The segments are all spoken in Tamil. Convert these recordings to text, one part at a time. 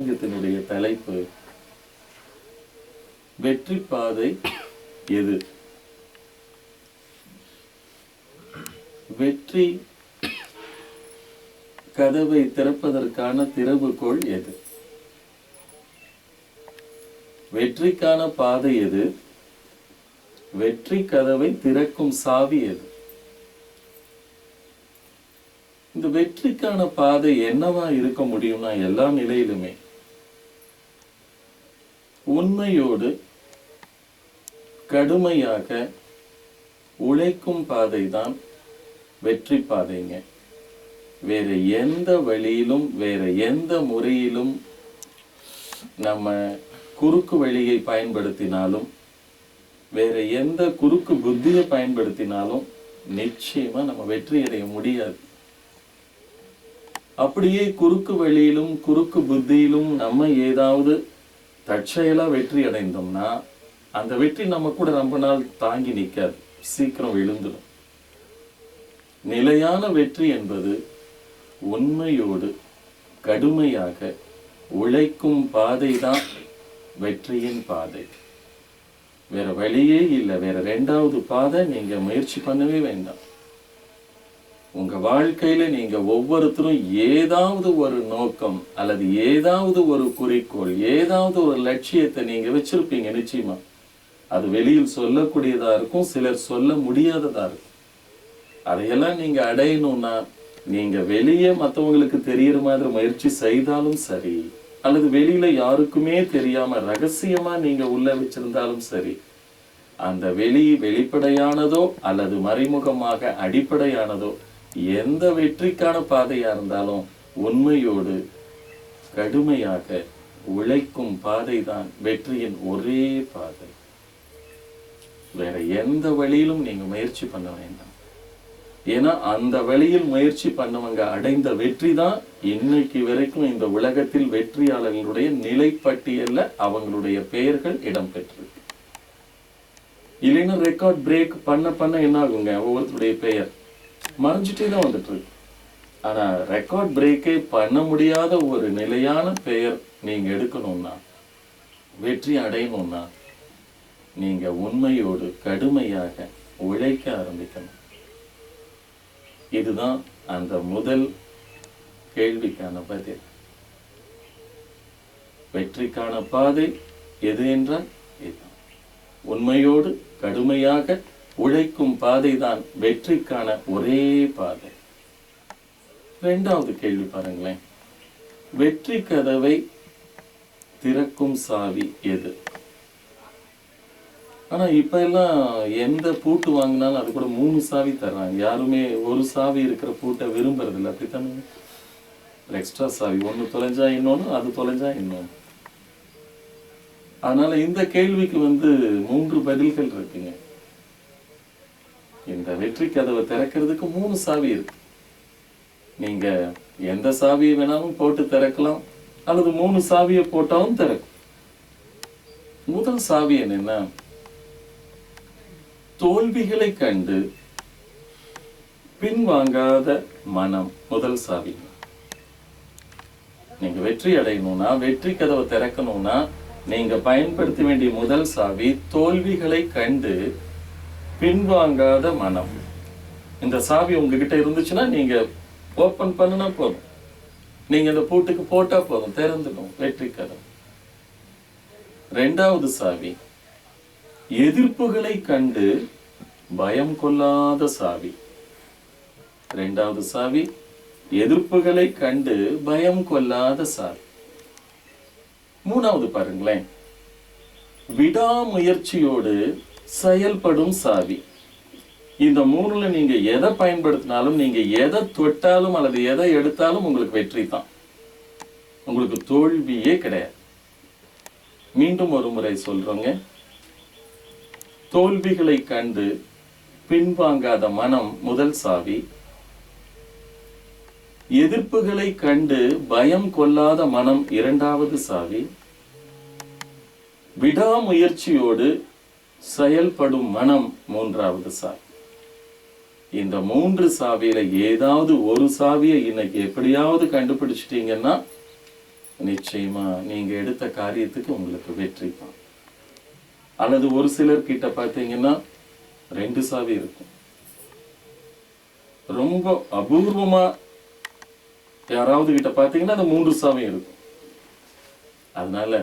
தலைப்பு வெற்றி பாதை எது? வெற்றி கதவை திறப்பதற்கான திறவுகோல் எது? வெற்றிக்கான பாதை எது? வெற்றி கதவை திறக்கும் சாவி எது? இந்த வெற்றிக்கான பாதை என்னவா இருக்க முடியும்னா எல்லா நிலையிலுமே உண்மையோடு கடுமையாக உழைக்கும் பாதை தான் வெற்றி பாதைங்க. வேற எந்த வழியிலும் வேற எந்த முறையிலும் நம்ம குறுக்கு வழியை பயன்படுத்தினாலும் வேற எந்த குறுக்கு புத்தியை பயன்படுத்தினாலும் நிச்சயமா நம்ம வெற்றி அடைய முடியாது. அப்படியே குறுக்கு வழியிலும் குறுக்கு புத்தியிலும் நம்ம ஏதாவது தற்செயலா வெற்றி அடைந்தோம்னா அந்த வெற்றி நம்ம கூட ரொம்ப நாள் தாங்கி நிற்காது, சீக்கிரம் விழுந்துடும். நிலையான வெற்றி என்பது உண்மையோடு கடுமையாக உழைக்கும் பாதை தான் வெற்றியின் பாதை. வேற வழியே இல்லை, வேற ரெண்டாவது பாதை நீங்க முயற்சி பண்ணவே வேண்டாம். உங்க வாழ்க்கையில நீங்க ஒவ்வொருத்தரும் ஏதாவது ஒரு நோக்கம் அல்லது ஏதாவது ஒரு குறிக்கோள், ஏதாவது ஒரு லட்சியத்தை நீங்க வச்சிருப்பீங்க. நிச்சயமா அது வெளியில் சொல்லக்கூடியதா இருக்கும், சிலர் சொல்ல முடியாததா இருக்கும். அதையெல்லாம் நீங்க அடையணும்னா நீங்க வெளியே மற்றவங்களுக்கு தெரியற மாதிரி முயற்சி செய்தாலும் சரி, அல்லது வெளியில யாருக்குமே தெரியாம ரகசியமா நீங்க உள்ள வச்சிருந்தாலும் சரி, அந்த வெளிப்படையானதோ அல்லது மறைமுகமாக அடிப்படையானதோ எந்த வெற்றிக்கான பாதையா இருந்தாலும் உண்மையோடு கடுமையாக உழைக்கும் பாதை தான் வெற்றியின் ஒரே பாதை. வேற எந்த வழியிலும் நீங்க முயற்சி பண்ண வேண்டாம். ஏன்னா அந்த வழியில் முயற்சி பண்ணவங்க அடைந்த வெற்றி தான் இன்னைக்கு வரைக்கும் இந்த உலகத்தில் வெற்றியாளர்களுடைய நிலைப்பட்டியல்ல அவங்களுடைய பெயர்கள் இடம்பெற்றிருக்கு. இல்லைன்னா ரெக்கார்ட் பிரேக் பண்ண என்ன ஆகுங்க, ஒவ்வொருத்தருடைய பெயர் மறைஞ்சிட்டே தான் வந்துட்டு இருக்கு. ஆனா ரெக்கார்ட் பிரேக்கே பண்ண முடியாத ஒரு நிலையான பெயர் நீங்க எடுக்கணும்னா, வெற்றி அடையணும்னா நீங்க உண்மையோடு கடுமையாக உழைக்க ஆரம்பிக்கணும். இதுதான் அந்த முதல் கேள்விக்கான பதில். வெற்றிக்கான பாதை எது என்றால் இதுதான். உண்மையோடு கடுமையாக உழைக்கும் பாதை தான் வெற்றிக்கான ஒரே பாதை. இரண்டாவது கேள்வி பாருங்களேன், வெற்றி கதவை திறக்கும் சாவி எது? ஆனா இப்ப எல்லாம் எந்த பூட்டு வாங்கினாலும் அது கூட 3 சாவி தர்றாங்க. யாருமே ஒரு சாவி இருக்கிற பூட்டை விரும்புறது இல்லை, அப்படித்தானே? எக்ஸ்ட்ரா சாவி, ஒண்ணு தொலைஞ்சா இன்னொன்னு, அது தொலைஞ்சா இன்னொன்னு. அதனால இந்த கேள்விக்கு 3 பதில்கள் இருக்குங்க. இந்த வெற்றி கதவை திறக்கிறதுக்கு 3 சாவி இருக்கு. நீங்க எந்த சாவியை வேணாலும் போட்டு திறக்கலாம், அல்லது 3 சாவியை போட்டாலும் திறக்கும். முதல் சாவி என்னன்னா, தோல்விகளை கண்டு பின்வாங்காத மனம். முதல் சாவி. நீங்க வெற்றி அடையணும்னா, வெற்றி கதவை திறக்கணும்னா நீங்க பயன்படுத்த வேண்டிய முதல் சாவி தோல்விகளை கண்டு பின்வாங்காத மனம். இந்த சாவி உங்ககிட்ட இருந்துச்சுன்னா நீங்க ஓபன் பண்ணுனா போதும், நீங்க இந்த பூட்டுக்கு போட்டா போதும், திறந்துடும் வெற்றி கதவு. இரண்டாவது சாவி எதிர்ப்புகளை கண்டு பயம் கொள்ளாத சாவி. இரண்டாவது சாவி எதிர்ப்புகளை கண்டு பயம் கொள்ளாத சாவி. மூணாவது பாருங்களேன், விடாமுயற்சியோடு செயல்படும் சாவி. இந்த 3ல நீங்க எதை பயன்படுத்தினாலும், நீங்க எதை தொட்டாலும் அல்லது எதை எடுத்தாலும் உங்களுக்கு வெற்றி தான், உங்களுக்கு தோல்வியே கிடையாது. மீண்டும் ஒரு முறை சொல்றோங்க, தோல்விகளை கண்டு பின்வாங்காத மனம் முதல் சாவி, எதிர்ப்புகளை கண்டு பயம் கொள்ளாத மனம் இரண்டாவது சாவி, விடாமுயற்சியோடு செயல்படும் மனம் மூன்றாவது சாவி. இந்த 3 சாவியில ஏதாவது ஒரு சாவியை இன்னைக்கு எப்படியாவது கண்டுபிடிச்சிட்டீங்கன்னா நிச்சயமா நீங்க எடுத்த காரியத்துக்கு உங்களுக்கு வெற்றி தான். அல்லது ஒரு சிலர் கிட்ட பார்த்தீங்கன்னா 2 சாவி இருக்கும். ரொம்ப அபூர்வமா யாராவது கிட்ட பார்த்தீங்கன்னா அந்த 3 சாவி இருக்கும். அதனால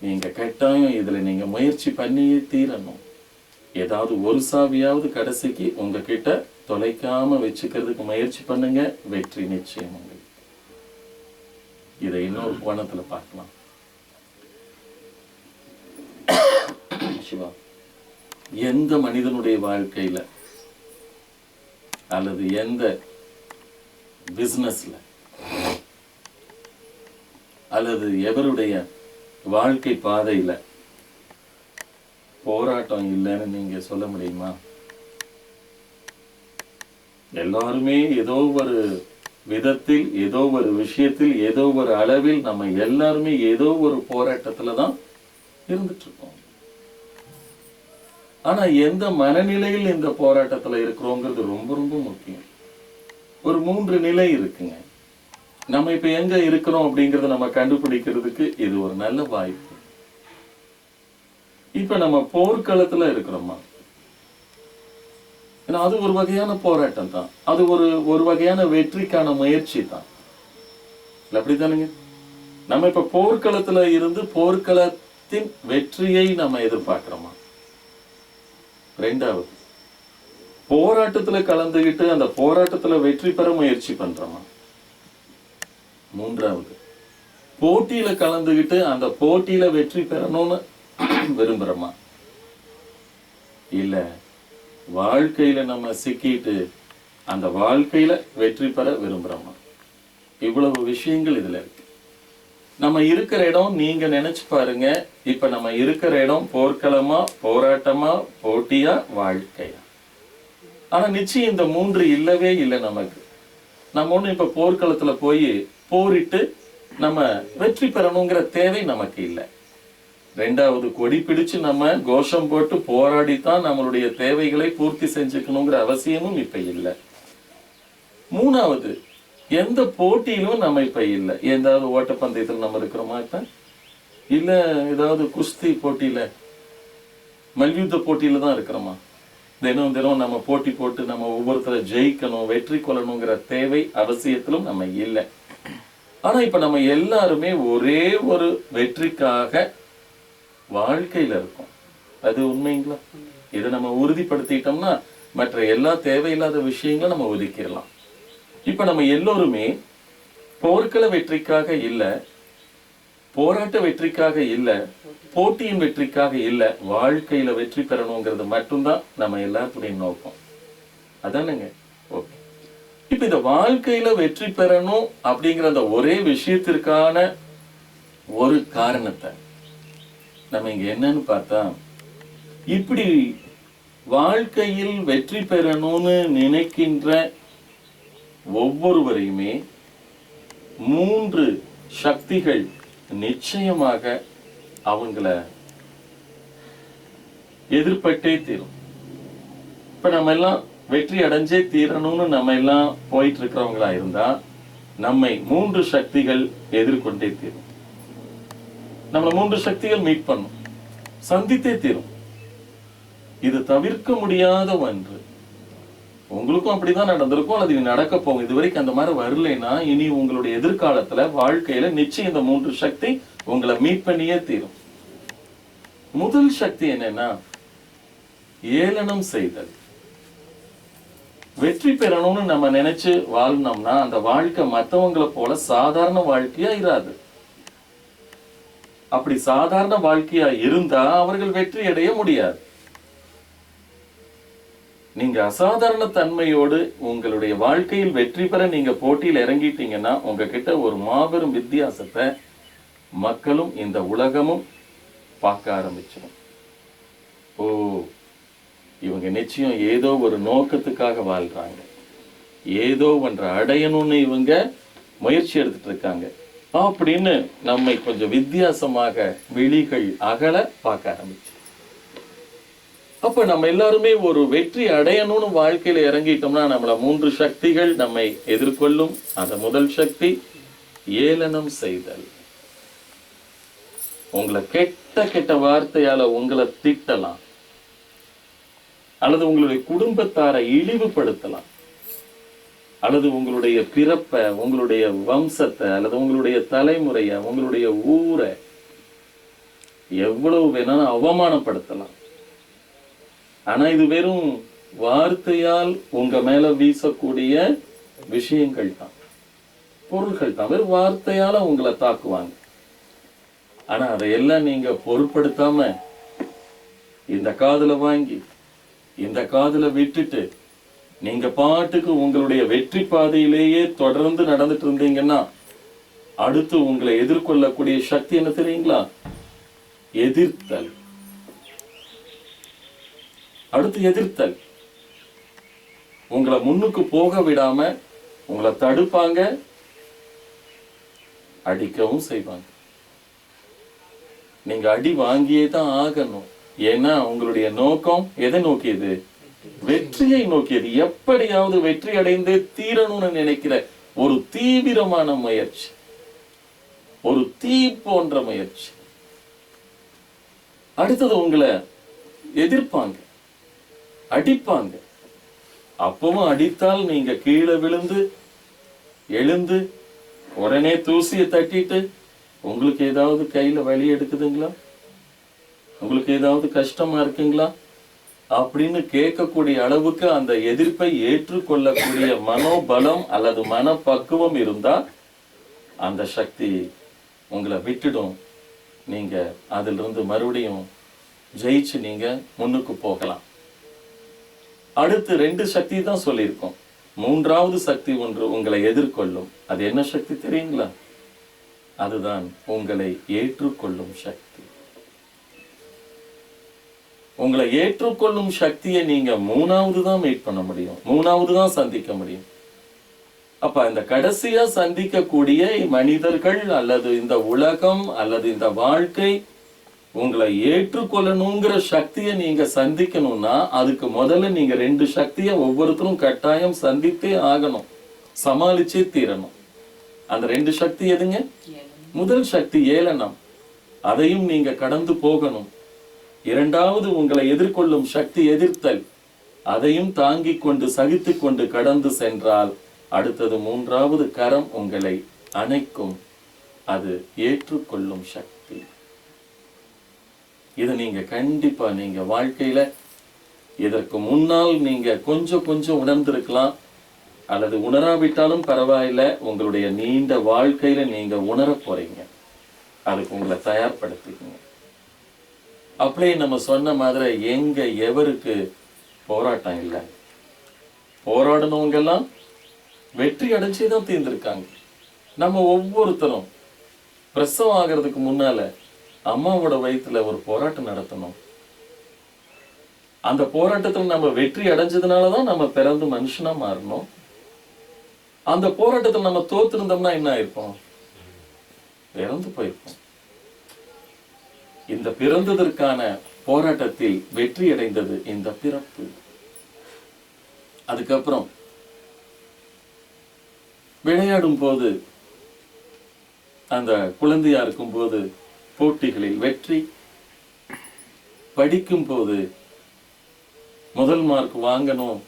நீங்க கட்டாயம் இதுல நீங்க முயற்சி பண்ணியே தீரணும். ஏதாவது ஒரு சாவியாவது கடைசிக்கு உங்ககிட்ட தொலைக்காம வச்சுக்கிறதுக்கு முயற்சி பண்ணுங்க. வெற்றி நிச்சயம் உங்களுக்கு. இதை இன்னொரு கோணத்துல பார்க்கலாம். சிவா, எந்த மனிதனுடைய வாழ்க்கையில அல்லது எந்த பிசினஸ்ல அல்லது எவருடைய வாழ்க்கை பாதையில போராட்டம் இல்லைன்னு நீங்க சொல்ல முடியுமா? எல்லாருமே ஏதோ ஒரு விதத்தில், ஏதோ ஒரு விஷயத்தில், ஏதோ ஒரு அளவில் நம்ம எல்லாருமே ஏதோ ஒரு போராட்டத்துலதான் இருந்துட்டு இருக்கோம். ஆனா எந்த மனநிலையில் இந்த போராட்டத்துல இருக்கிறோங்கிறது ரொம்ப ரொம்ப முக்கியம். ஒரு 3 நிலை இருக்குங்க. நம்ம இப்ப எங்க இருக்கிறோம் அப்படிங்கறத நம்ம கண்டுபிடிக்கிறதுக்கு இது ஒரு நல்ல வாய்ப்பு. இப்ப நம்ம போர்க்களத்துல இருக்கிறோமா? ஏன்னா அது ஒரு வகையான போராட்டம் தான். அது ஒரு வகையான வெற்றிக்கான முயற்சி தான். அப்படித்தானுங்க? நம்ம இப்ப போர்க்களத்துல இருந்து போர்க்களத்தின் வெற்றியை நம்ம எதிர்பார்க்கிறோமா? 2வது, போராட்டத்துல கலந்துகிட்டு அந்த போராட்டத்துல வெற்றி பெற முயற்சி பண்றோமா? 3வது, போட்டியில கலந்துகிட்டு அந்த போட்டியில வெற்றி பெறணும்னு விரும்புறோமா? இல்ல வாழ்க்கையில நம்ம சிக்கிட்டு அந்த வாழ்க்கையில வெற்றி பெற விரும்புறோமா? இவ்வளவு விஷயங்கள் இதுல இருக்கு. நம்ம இருக்கிற இடம் நீங்க நினைச்சு பாருங்க. இப்ப நம்ம இருக்கிற இடம் போர்க்களமா, போராட்டமா, போட்டியா, வாழ்க்கையா? ஆனா நிச்சயம் இந்த 3 இல்லவே இல்லை நமக்கு. நம்ம ஒண்ணு இப்ப போர்க்களத்துல போய் போரிட்டு நம்ம வெற்றி பெறணுங்கிற தேவை நமக்கு இல்லை. 2வது, கொடி பிடிச்சு நம்ம கோஷம் போட்டு போராடித்தான் நம்மளுடைய தேவைகளை பூர்த்தி செஞ்சுக்கணுங்கிற அவசியமும் இப்ப இல்லை. 3வது, எந்த போட்டியிலும் நம்ம இப்ப இல்லை. ஏதாவது ஓட்டப்பந்தயத்தில் நம்ம இருக்கிறோமா இப்ப? இல்ல ஏதாவது குஸ்தி போட்டியில, மல்யுத்த போட்டியில தான் இருக்கிறோமா? தினம் தினம் நம்ம போட்டி போட்டு நம்ம ஒவ்வொருத்தரை ஜெயிக்கணும், வெற்றி கொள்ளணுங்கிற தேவை அவசியத்திலும் நம்ம இல்லை. ஆனா இப்ப நம்ம எல்லாருமே ஒரே ஒரு வெற்றிக்காக வாழ்க்கையில இருக்கும். அது உண்மைங்களா? இதை நம்ம உறுதிப்படுத்திட்டோம்னா மற்ற எல்லா தேவையில்லாத விஷயங்களும் நம்ம ஒதுக்கிடலாம். இப்ப நம்ம எல்லோருமே போர்க்கள வெற்றிக்காக இல்ல, போராட்ட வெற்றிக்காக இல்ல, போட்டியின் வெற்றிக்காக இல்ல, வாழ்க்கையில வெற்றி பெறணுங்கிறது மட்டும்தான் நம்ம எல்லாத்துடைய நோக்கம். அதானுங்க? ஓகே. இப்ப இந்த வாழ்க்கையில வெற்றி பெறணும் அப்படிங்கிற அந்த ஒரே விஷயத்திற்கான ஒரு காரணத்தை நம்ம இங்க என்னன்னு பார்த்தா, இப்படி வாழ்க்கையில் வெற்றி பெறணும்னு நினைக்கின்ற ஒவ்வொருவரையுமே 3 சக்திகள் நிச்சயமாக அவங்கள எதிர்பட்டே தீரும். இப்ப நம்ம எல்லாம் வெற்றி அடைஞ்சே தீரணும்னு நம்ம எல்லாம் போயிட்டு இருக்கிறவங்களா இருந்தா நம்மை 3 சக்திகள் எதிர்கொண்டே தீரும். நம்மள 3 சக்திகள் மீட் பண்ணும், சந்தித்தே தீரும். இது தவிர்க்க முடியாத ஒன்று. உங்களுக்கும் அப்படிதான் நடந்திருக்கும், அல்லது இது நடக்க போகும். இதுவரைக்கும் அந்த மாதிரி வரலைன்னா இனி உங்களுடைய எதிர்காலத்துல வாழ்க்கையில நிச்சயம் இந்த 3 சக்தி உங்களை மீட் பண்ணியே தீரும். முதல் சக்தி என்னன்னா ஏளனம் செய்தல். வெற்றி பெறணும்னு நம்ம நினைச்சு வாழ்னோம்னா அந்த வாழ்க்கை மற்றவங்களை போல சாதாரண வாழ்க்கையா இராது. அப்படி சாதாரண வாழ்க்கையா இருந்தா அவர்கள் வெற்றி அடைய முடியாது. நீங்க அசாதாரண தன்மையோடு உங்களுடைய வாழ்க்கையில் வெற்றி பெற நீங்க போட்டியில் இறங்கிட்டீங்கன்னா உங்ககிட்ட ஒரு மாபெரும் வித்தியாசத்தை மக்களும் இந்த உலகமும் பார்க்க ஆரம்பிச்சிடும். ஓ, இவங்க நிச்சயம் ஏதோ ஒரு நோக்கத்துக்காக வாழ்றாங்க, ஏதோ ஒன்றை அடையணும்னு இவங்க முயற்சி எடுத்துட்டு இருக்காங்க அப்படின்னு நம்மை கொஞ்சம் வித்தியாசமாக விழிகள் அகல பார்க்க ஆரம்பிச்சு. அப்ப நம்ம எல்லாருமே ஒரு வெற்றி அடையணும்னு வாழ்க்கையில இறங்கிட்டோம்னா நம்மள 3 சக்திகள் நம்மை எதிர்கொள்ளும். அந்த முதல் சக்தி ஏளனம் செய்தல். உங்களை கெட்ட கெட்ட வார்த்தையால உங்களை திட்டலாம், அல்லது உங்களுடைய குடும்பத்தாரை இழிவுபடுத்தலாம், அல்லது உங்களுடைய பிறப்பை, உங்களுடைய வம்சத்தை, அல்லது உங்களுடைய தலைமுறைய, உங்களுடைய ஊரை எவ்வளவு வேணாலும் அவமானப்படுத்தலாம். ஆனா இது வெறும் வார்த்தையால் உங்க மேல வீசக்கூடிய விஷயங்கள் தான், பொருள்கள் தான். வெறும் வார்த்தையால உங்களை தாக்குவாங்க. ஆனா அதையெல்லாம் நீங்க பொருட்படுத்தாம இந்த காதுல வாங்கி இந்த காதுல விட்டுட்டு நீங்க பாட்டுக்கு உங்களுடைய வெற்றி பாதையிலேயே தொடர்ந்து நடந்துட்டு இருந்தீங்கன்னா அடுத்து உங்களை எதிர்கொள்ளக்கூடிய சக்தி என்ன தெரியுங்களா? எதிர்த்தல். அடுத்து எதிர்த்தல். உங்களை முன்னுக்கு போக விடாம உங்களை தடுப்பாங்க, அடிக்கவும் செய்வாங்க. நீங்க அடி வாங்கியே தான் ஆகணும். ஏன்னா உங்களுடைய நோக்கம் எதை நோக்கியது? வெற்றியை நோக்கியது. எப்படியாவது வெற்றி அடைந்தே தீரணும்னு நினைக்கிற ஒரு தீவிரமான முயற்சி, ஒரு தீ போன்ற முயற்சி. அடுத்தது உங்களை எதிர்ப்பாங்க, அடிப்பாங்க. அப்பவும் அடித்தால் நீங்க கீழே விழுந்து எழுந்து உடனே தூசியை தட்டிட்டு, உங்களுக்கு ஏதாவது கையில வலி எடுக்குதுங்களா, உங்களுக்கு ஏதாவது கஷ்டமா இருக்குங்களா அப்படின்னு கேட்கக்கூடிய அளவுக்கு அந்த எதிர்ப்பை ஏற்றுக்கொள்ளக்கூடிய மனோபலம் அல்லது மனப்பக்குவம் இருந்தா அந்த சக்தி உங்களை விட்டுடும். நீங்க அதுல இருந்து மறுபடியும் ஜெயிச்சு நீங்க முன்னுக்கு போகலாம். அடுத்து 2 சக்தி தான் சொல்லியிருக்கோம். 3வது சக்தி ஒன்று உங்களை எதிர்கொள்ளும். அது என்ன சக்தி தெரியுங்களா? அதுதான் உங்களை ஏற்றுக்கொள்ளும் சக்தி. உங்களை ஏற்றுக்கொள்ளும் சக்தியை நீங்க 3வது தான் மீட் பண்ண முடியும், 3வது தான் சந்திக்க முடியும். அப்ப இந்த கடைசியா சந்திக்கக்கூடிய மனிதர்கள் அல்லது இந்த உலகம் அல்லது இந்த வாழ்க்கை உங்களை ஏற்றுக்கொள்ளணுங்கிற சக்தியை நீங்க சந்திக்கணும்னா அதுக்கு முதல்ல நீங்க 2 சக்தியை ஒவ்வொருத்தரும் கட்டாயம் சந்தித்தே ஆகணும், சமாளிச்சே தீரணும். அந்த 2 சக்தி எதுங்க? முதல் சக்தி ஏளனம், அதையும் நீங்க கடந்து போகணும். 2வது உங்களை எதிர்கொள்ளும் சக்தி எதிர்த்தல், அதையும் தாங்கிக் கொண்டு சகித்து கொண்டு கடந்து சென்றால் அடுத்தது 3வது கரம் உங்களை அணைக்கும், அது ஏற்றுக்கொள்ளும் சக்தி. இதை நீங்க கண்டிப்பா நீங்க வாழ்க்கையில இதற்கு முன்னால் நீங்க கொஞ்சம் கொஞ்சம் உணர்ந்திருக்கலாம், அல்லது உணராவிட்டாலும் பரவாயில்ல, உங்களுடைய நீண்ட வாழ்க்கையில நீங்க உணர போறீங்க. அதுக்கு உங்களை தயார்படுத்திக்கங்க. அப்படியே நம்ம சொன்ன மாதிரி எங்க எவருக்கு போராட்டம் இல்லை, போராடினவங்க எல்லாம் வெற்றி அடைஞ்சுதான் தீர்ந்திருக்காங்க. நம்ம ஒவ்வொருத்தரும் பிரசவம் ஆகிறதுக்கு முன்னால அம்மாவோட வயிற்றுல ஒரு போராட்டம் நடத்தணும். அந்த போராட்டத்துல நம்ம வெற்றி அடைஞ்சதுனாலதான் நம்ம பிறந்து மனுஷனா மாறணும். அந்த போராட்டத்தில் நம்ம தோத்திருந்தோம்னா என்ன ஆயிருப்போம்? இறந்து போயிருப்போம். இந்த பிறந்ததற்கான போராட்டத்தில் வெற்றி அடைந்தது இந்த பிறப்பு. அதுக்கப்புறம் விளையாடும் போது, அந்த குழந்தையா இருக்கும் போது போட்டிகளில் வெற்றி, படிக்கும் போது முதல் மார்க் வாங்கணும்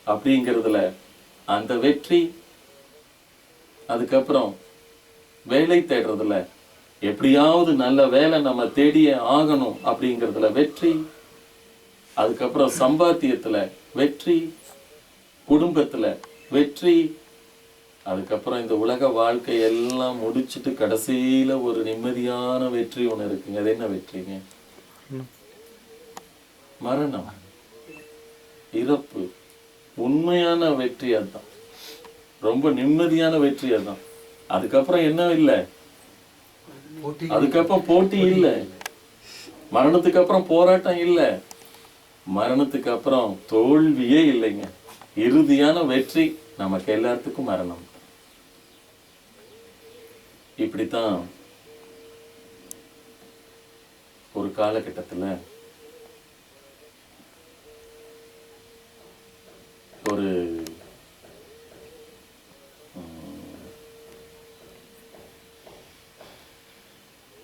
அப்படிங்கிறதுல அந்த வெற்றி, அதுக்கப்புறம் வேலை தேடுறதுல எப்படியாவது நல்ல வேலை நம்ம தேடியே ஆகணும் அப்படிங்கிறதுல வெற்றி, அதுக்கப்புறம் சம்பாத்தியத்துல வெற்றி, குடும்பத்துல வெற்றி, அதுக்கப்புறம் இந்த உலக வாழ்க்கை எல்லாம் முடிச்சுட்டு கடைசியில ஒரு நிம்மதியான வெற்றி ஒண்ணு இருக்குங்க. அது என்ன வெற்றிங்க? மரணம், இறப்பு. உண்மையான வெற்றி அதுதான், ரொம்ப நிம்மதியான வெற்றி அதுதான். அதுக்கப்புறம் என்ன இல்லை, அதுக்கப்புறம் போட்டி இல்லை, மரணத்துக்கு அப்புறம் போராட்டம் இல்லை, மரணத்துக்கு அப்புறம் தோல்வியே இல்லைங்க. இறுதியான வெற்றி நமக்கு எல்லாத்துக்கும் மரணம். இப்படித்தான் ஒரு காலகட்டத்துல ஒரு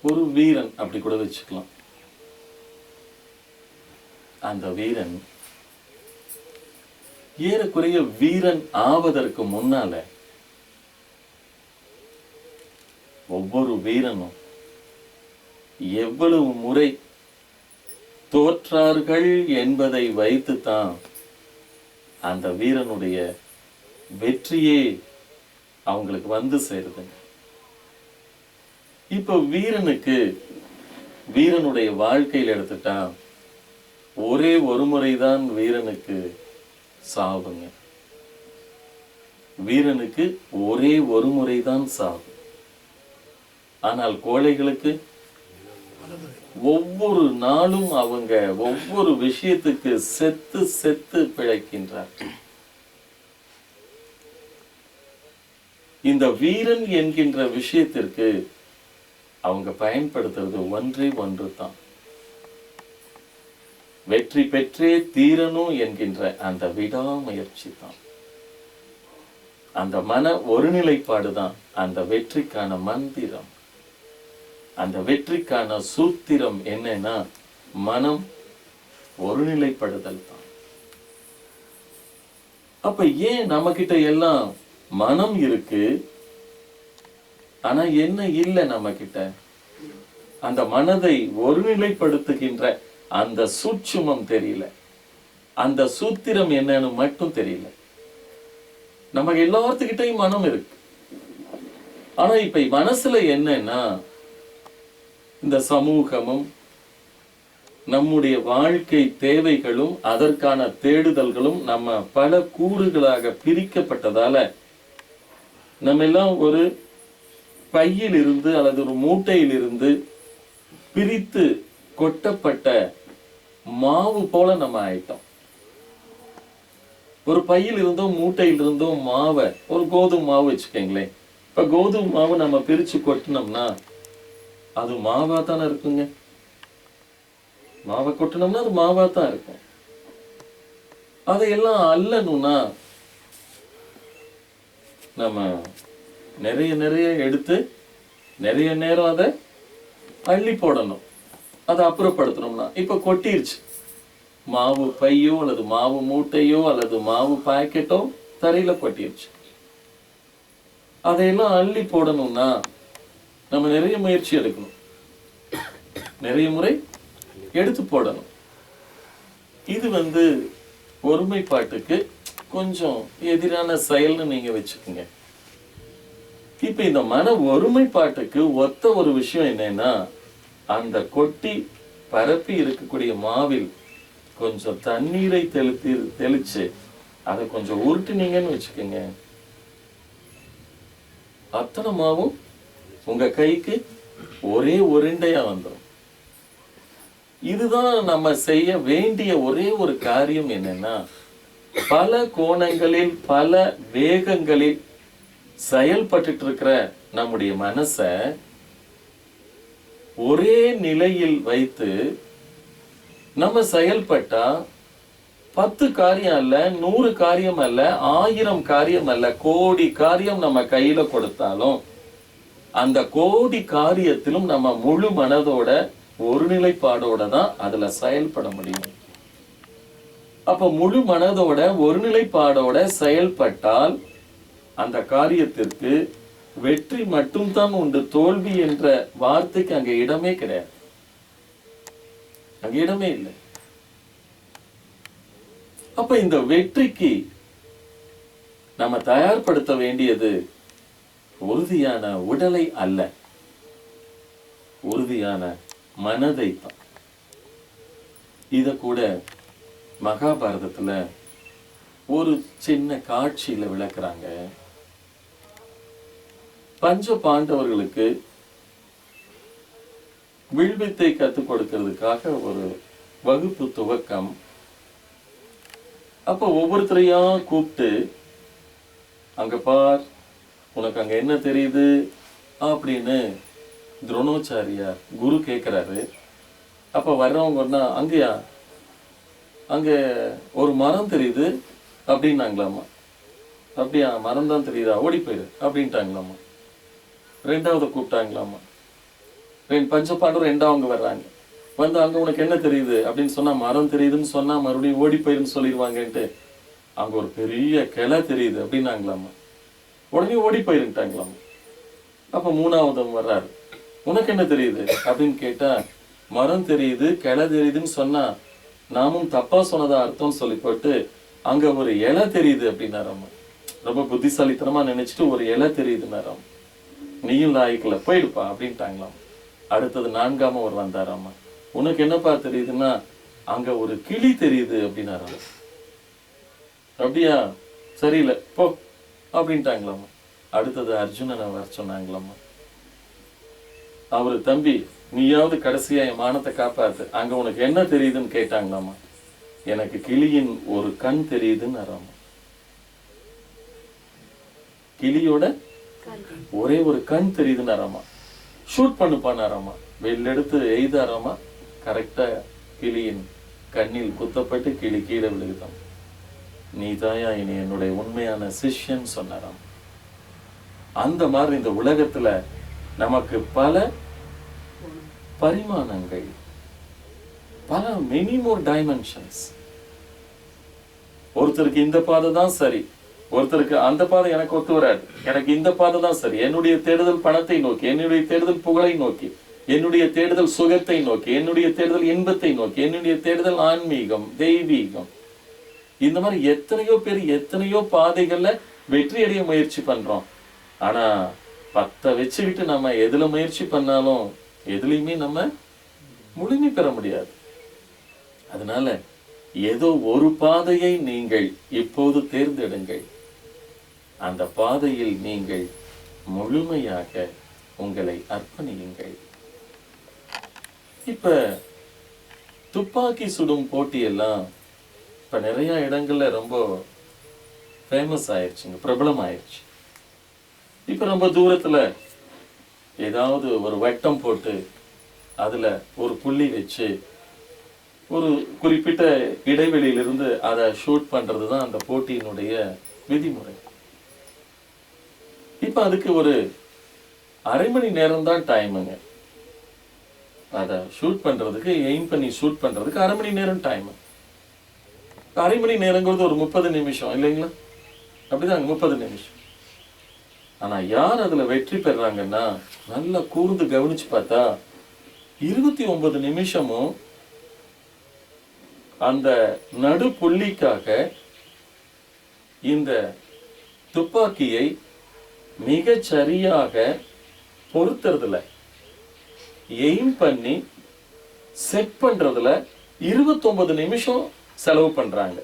ஒரு வீரன் அப்படி கூட வச்சுக்கலாம். அந்த வீரன் ஏறக்குறைய வீரன் ஆவதற்கு முன்னால ஒவ்வொரு வீரனும் எவ்வளவு முறை தோற்றார்கள் என்பதை வைத்துத்தான் அந்த வீரனுடைய வெற்றியே அவங்களுக்கு வந்து சேருதுங்க. இப்ப வீரனுடைய வாழ்க்கையில் எடுத்துட்டா ஒரே ஒரு முறைதான் வீரனுக்கு சாவுங்க. வீரனுக்கு ஒரே ஒரு முறைதான் சாவு. ஆனால் கோழைகளுக்கு ஒவ்வொரு நாளும் அவங்க ஒவ்வொரு விஷயத்துக்கு செத்து செத்து பிழைக்கின்றார். இந்த வீரன் என்கின்ற விஷயத்திற்கு அவங்க பயன்படுத்துறது ஒன்றே ஒன்று தான். வெற்றி பெற்றே தீரணும் என்கின்ற அந்த விடாமுயற்சி தான். அந்த மன ஒருநிலைப்பாடு தான் அந்த வெற்றிக்கான மந்திரம். அந்த வெற்றிக்கான சூத்திரம் என்னன்னா மனம் ஒருநிலைப்படுதல் தான். அப்ப ஏன் நம்ம கிட்ட எல்லாம் மனம் இருக்கு, ஆனா என்ன இல்லை நம்ம கிட்ட? அந்த மனதை ஒருநிலைப்படுத்துகின்ற அந்த சூட்சுமம் தெரியல, அந்த சூத்திரம் என்னன்னு மட்டும் தெரியல. நம்ம எல்லாத்துக்கிட்டையும் மனம் இருக்கு. ஆனா இப்ப மனசுல என்னன்னா இந்த சமூகமும் நம்முடைய வாழ்க்கை தேவைகளும் அதற்கான தேடுதல்களும் நம்ம பல கூறுகளாக பிரிக்கப்பட்டதால நம்ம எல்லாம் ஒரு பையில் இருந்து அல்லது ஒரு மூட்டையில் இருந்து பிரித்து கொட்டப்பட்ட மாவு போல நம்ம ஆயிட்டோம். ஒரு பையில் இருந்தோம் மூட்டையில் இருந்தோம் மாவை, ஒரு கோதுமை மாவு வச்சுக்கோங்களேன். இப்ப கோதுமை மாவு நம்ம பிரிச்சு கொட்டினோம்னா அது மாவா தானே இருக்குங்க. மாவை கொட்டினோம்னா அது மாவா தான் இருக்கும். அதையெல்லாம் அல்லணும்னா நம்ம நிறைய நிறைய எடுத்து நிறைய நேரம் அதை அள்ளி போடணும். அதை அப்புறப்படுத்தணும்னா இப்ப கொட்டிருச்சு. மாவு பையோ அல்லது மாவு மூட்டையோ அல்லது மாவு பாக்கெட்டோ தரையில கொட்டிருச்சு. அதையெல்லாம் அள்ளி போடணும்னா நம்ம நிறைய முயற்சி எடுக்கணும், நிறைய முறை எடுத்து போடணும். இது ஒருமைப்பாட்டுக்கு கொஞ்சம் எதிரான செயல்னு நீங்க வச்சுக்கோங்க. இப்ப இந்த மன ஒருமைப்பாட்டுக்கு ஒத்த ஒரு விஷயம் என்னன்னா அந்த கொட்டி பரப்பி இருக்கக்கூடிய மாவில் கொஞ்சம் தண்ணீரை தெளிச்சு அதை கொஞ்சம் உருட்டினீங்கன்னு வச்சுக்கோங்க, அத்தனை மாவும் உங்க கைக்கு ஒரே உருண்டையா வந்துடும். இதுதான் நம்ம செய்ய வேண்டிய ஒரே ஒரு காரியம். என்னன்னா பல கோணங்களில் பல வேகங்களில் செயல்பட்டு இருக்கிற நம்முடைய மனச ஒரே நிலையில் வைத்து நம்ம செயல்பட்டா 10 காரியம் அல்ல, 100 காரியம் அல்ல, 1000 காரியம் அல்ல, கோடி காரியம் நம்ம கையில கொடுத்தாலும் அந்த கோடி காரியத்திலும் நம்ம முழு மனதோட ஒருநிலைப்பாடோட தான் அதுல செயல்பட முடியும். அப்ப முழு மனதோட ஒருநிலைப்பாடோட செயல்பட்டால் அந்த காரியத்திற்கு வெற்றி மட்டும்தான் உண்டு. தோல்வி என்ற வார்த்தைக்கு அங்க இடமே கிடையாது, அங்க இடமே இல்லை. அப்ப இந்த வெற்றிக்கு நம்ம தயார்படுத்த வேண்டியது உறுதியான உடலை அல்ல, உறுதியான மனதை தான். இத கூட மகாபாரதத்துல ஒரு சின்ன காட்சியில விளக்குறாங்க. பஞ்ச பாண்டவர்களுக்கு வில்வித்தை கத்துக் கொடுக்கிறதுக்காக ஒரு வகுப்பு துவக்கம். அப்ப ஒவ்வொருத்தரையா கூப்பிட்டு அங்க பார், உனக்கு அங்க என்ன தெரியுது அப்படின்னு துரோணாச்சாரியார் குரு கேட்கிறாரு. அப்ப வர்றவங்கன்னா அங்கயா அங்க ஒரு மரம் தெரியுது அப்படின்னாங்களாமா. அப்படியா, மரம் தான் தெரியுதா, ஓடி போயிரு அப்படின்ட்டாங்களாமா. 2வது கூப்பிட்டாங்களாமா. பஞ்சபாண்டவர் ரெண்டாவங்க வர்றாங்க. வந்து அங்க உனக்கு என்ன தெரியுது அப்படின்னு சொன்னா, மரம் தெரியுதுன்னு சொன்னா மறுபடியும் ஓடி போயிருன்னு சொல்லிடுவாங்கன்ட்டு அங்க ஒரு பெரிய கிளை தெரியுது அப்படின்னாங்களாமா. உடனே ஓடி போயிருட்டாங்களாமா. அப்ப மூணாவதும் வர்றாரு. உனக்கு என்ன தெரியுது அப்படின்னு கேட்டா, மரம் தெரியுது கிளை தெரியுதுன்னு சொன்னா நாமும் தப்பா சொன்னதா அர்த்தம் சொல்லி போட்டு அங்க ஒரு இலை தெரியுது அப்படின்னாராமா. ரொம்ப புத்திசாலித்தனமா நினைச்சிட்டு ஒரு இலை தெரியுதுன்னாராம். நீயும் லாய்க்கல போயிடுப்பா அப்படின்ட்டாங்களாம். அடுத்தது நான்காம ஒரு வந்தாராமா. உனக்கு என்னப்பா தெரியுதுன்னா அங்க ஒரு கிளி தெரியுது அப்படின்னாராம். அப்படியா, சரியில்லை போ அப்படின்ட்டாங்களாமா. அடுத்தது அர்ஜுனனை வர சொன்னாங்களாமா. அவரு தம்பி நீயாவது கடைசியா என் மானத்தை காப்பாத்து, அங்க உனக்கு என்ன தெரியுதுன்னு கேட்டாங்களாமா. எனக்கு கிளியின் ஒரு கண் தெரியுதுன்னு. கிளியோட ஒரே ஒரு கண் தெரியுதுன்னாராமா. ஷூட் பண்ணுப்பானாராமா. வெள்ளெடுத்து எய்தாராமா. கரெக்டா கிளியின் கண்ணில் குத்தப்பட்டு கிளி கீழே விழுகுதாம். நீ தாயா இனி என்னுடைய உண்மையான சிஷ்யன் சொன்னாராம். அந்த மாதிரி இந்த உலகத்துல நமக்கு பல பரிமாணங்கள், பல மெனி மோர் டைமென்ஷன்ஸ். ஒருத்தருக்கு இந்த பாதை தான் சரி, ஒருத்தருக்கு அந்த பாதை எனக்கு ஒத்து வராது, எனக்கு இந்த பாதை தான் சரி. என்னுடைய தேடுதல் பணத்தை நோக்கி, என்னுடைய தேடுதல் புகழை நோக்கி, என்னுடைய தேடுதல் சுகத்தை நோக்கி, என்னுடைய தேடுதல் இன்பத்தை நோக்கி, என்னுடைய தேடுதல் ஆன்மீகம் தெய்வீகம். இந்த மாதிரி எத்தனையோ பேர் எத்தனையோ பாதைகள்ல வெற்றி அடைய முயற்சி பண்றோம். ஆனா 10 வச்சுக்கிட்டு நம்ம எதுல முயற்சி பண்ணாலும் எதுலையுமே நம்ம முழுமை பெற முடியாது. அதனால ஏதோ ஒரு பாதையை நீங்கள் இப்போது தேர்ந்தெடுங்கள். அந்த பாதையில் நீங்கள் முழுமையாக உங்களை அர்ப்பணியுங்கள். இப்ப துப்பாக்கி சுடும் போட்டி எல்லாம் இப்ப நிறைய இடங்கள்ல ரொம்ப ஃபேமஸ் ஆயிடுச்சுங்க, பிரபலம் ஆயிடுச்சு. இப்ப ரொம்ப தூரத்துல ஏதாவது ஒரு வட்டம் போட்டு அதுல ஒரு புள்ளி வச்சு ஒரு குறிப்பிட்ட இடைவெளியிலிருந்து அதை ஷூட் பண்றதுதான் அந்த போட்டியினுடைய விதிமுறை. இப்ப அதுக்கு ஒரு அரை மணி நேரம் தான் டைமுங்க. அதை ஷூட் பண்றதுக்கு, எய்ம் பண்ணி ஷூட் பண்றதுக்கு அரை மணி நேரம் டைம். அரை மணி நேரங்கிறது ஒரு 30 நிமிஷம் இல்லைங்களா? அப்படிதான் 30 நிமிஷம். ஆனா யார் அதுல வெற்றி பெறாங்கன்னா, நல்லா கூர்ந்து கவனிச்சு பார்த்தா 29 நிமிஷமும் அந்த நடு புள்ளிக்காக இந்த துப்பாக்கியை மிக சரியாக பொருத்துறதுல, எய்ம் பண்ணி செட் பண்றதுல 29 நிமிஷம் செலவு பண்றாங்க.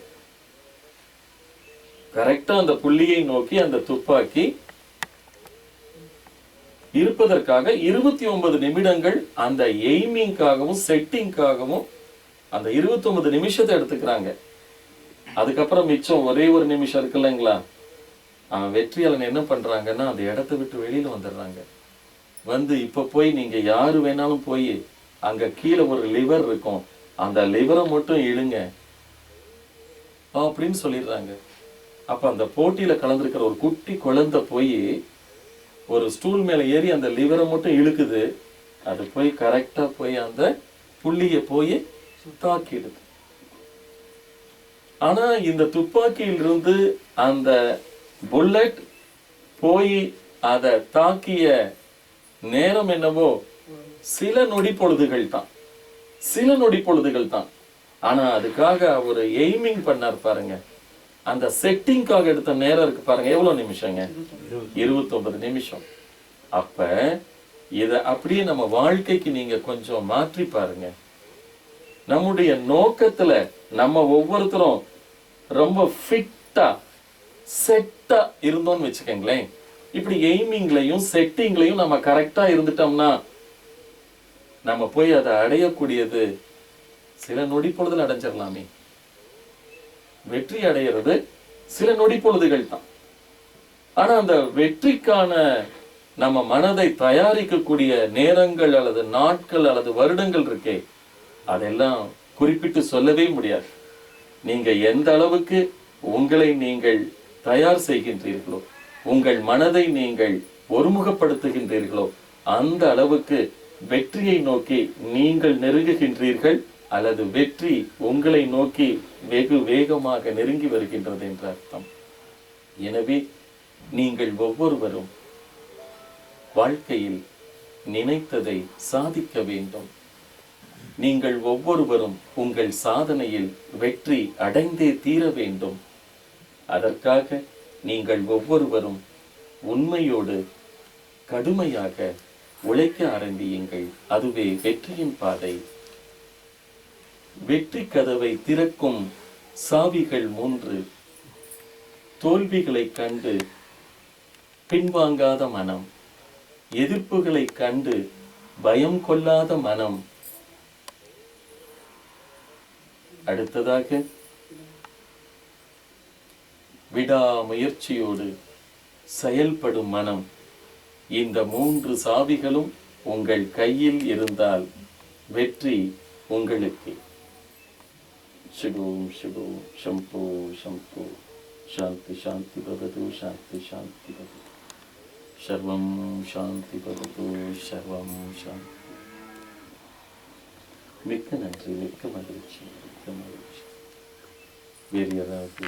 கரெக்டா அந்த புள்ளியை நோக்கி அந்த துப்பாக்கி இருப்பதற்காக 29 நிமிடங்கள் அந்த எய்மிங்காகவும் செட்டிங்காகவும் அந்த 29 நிமிஷத்தை எடுத்துக்கிறாங்க. அதுக்கப்புறம் மிச்சம் ஒரே ஒரு நிமிஷம் இருக்கு இல்லைங்களா? வெற்றியாளன் என்ன பண்றாங்கன்னா அந்த இடத்தை விட்டு வெளியில வந்துடுறாங்க. வந்து இப்ப போய் நீங்க யாரு வேணாலும் போய் அங்க கீழே ஒரு லிவர் இருக்கும், அந்த லிவரை மட்டும் இழுங்க அப்படின்னு சொல்லிடுறாங்க. அப்ப அந்த போட்டியில கலந்துருக்கிற ஒரு குட்டி குழந்தை போய் ஒரு ஸ்டூல் மேல ஏறி அந்த லிவரை மட்டும் இழுக்குது. அது போய் கரெக்டா போய் அந்த புள்ளிய போய் தாக்கிடுது. ஆனா இந்த துப்பாக்கியிலிருந்து அந்த புல்லட் போய் அதை தாக்கிய நேரம் என்னவோ சில நொடி பொழுதுகள் தான், சில நொடி பொழுதுகள் தான். ஆனா அதுக்காக ஒரு எய்மிங் பண்ணார் பாருங்க, அந்த செட்டிங்காக எடுத்த நேரம் இருக்கு பாருங்க, எவ்வளவு நிமிஷங்க? 29 நிமிஷம். அப்ப இத அப்படியே நம்ம வாழ்க்கைக்கு நீங்க கொஞ்சம் மாற்றி பாருங்க. நம்முடைய நோக்கத்துல நம்ம ஒவ்வொருத்தரும் ரொம்ப ஃபிட்டா செட்டா இருந்தோம்னு வச்சுக்கோங்களேன். இப்படி எய்மிங்லையும் செட்டிங்லையும் நம்ம கரெக்டா இருந்துட்டோம்னா நம்ம போய் அதை அடையக்கூடியது சில நொடி பொழுதுல அடைஞ்சிடலாமே. வெற்றி அடையிறது சில நொடி பொழுதுகள் தான். ஆனா அந்த வெற்றிக்கான நம்ம மனதை தயாரிக்கக்கூடிய நேரங்கள் அல்லது நாட்கள் அல்லது வருடங்கள் இருக்கே, அதெல்லாம் குறிப்பிட்டு சொல்லவே முடியாது. நீங்க எந்த அளவுக்கு உங்களை நீங்கள் தயார் செய்கின்றீர்களோ, உங்கள் மனதை நீங்கள் ஒருமுகப்படுத்துகின்றீர்களோ, அந்த அளவுக்கு வெற்றியை நோக்கி நீங்கள் நெருங்குகின்றீர்கள் அல்லது வெற்றி உங்களை நோக்கி வெகு வேகமாக நெருங்கி வருகின்றது என்ற அர்த்தம். எனவே நீங்கள் ஒவ்வொருவரும் வாழ்க்கையில் நினைத்ததை சாதிக்க வேண்டும். நீங்கள் ஒவ்வொருவரும் உங்கள் சாதனையில் வெற்றி அடைந்தே தீர வேண்டும். அதற்காக நீங்கள் ஒவ்வொருவரும் உண்மையோடு கடுமையாக உழைக்க ஆரம்பியுங்கள். அதுவே வெற்றியின் பாதை. வெற்றி கதவை திறக்கும் சாவிகள் 3. தோல்விகளை கண்டு பின்வாங்காத மனம், எதிர்ப்புகளை கண்டு பயம் கொள்ளாத மனம், அடுத்ததாக விடாமுயற்சியோடு செயல்படும் மனம். இந்த 3 சாவிகளும் உங்கள் கையில் இருந்தால் வெற்றி உங்களுக்கு. சிவோம் சிவோம் சம்போ சம்போ. சாந்தி சாந்தி பவது, சாந்தி சாந்தி பவது. சர்வம் சாந்தி பவது, சர்வம் சாந்தி. மிக்க நன்றி, மிக்க மகிழ்ச்சி, மிக்க மகிழ்ச்சி. வேறு யாராவது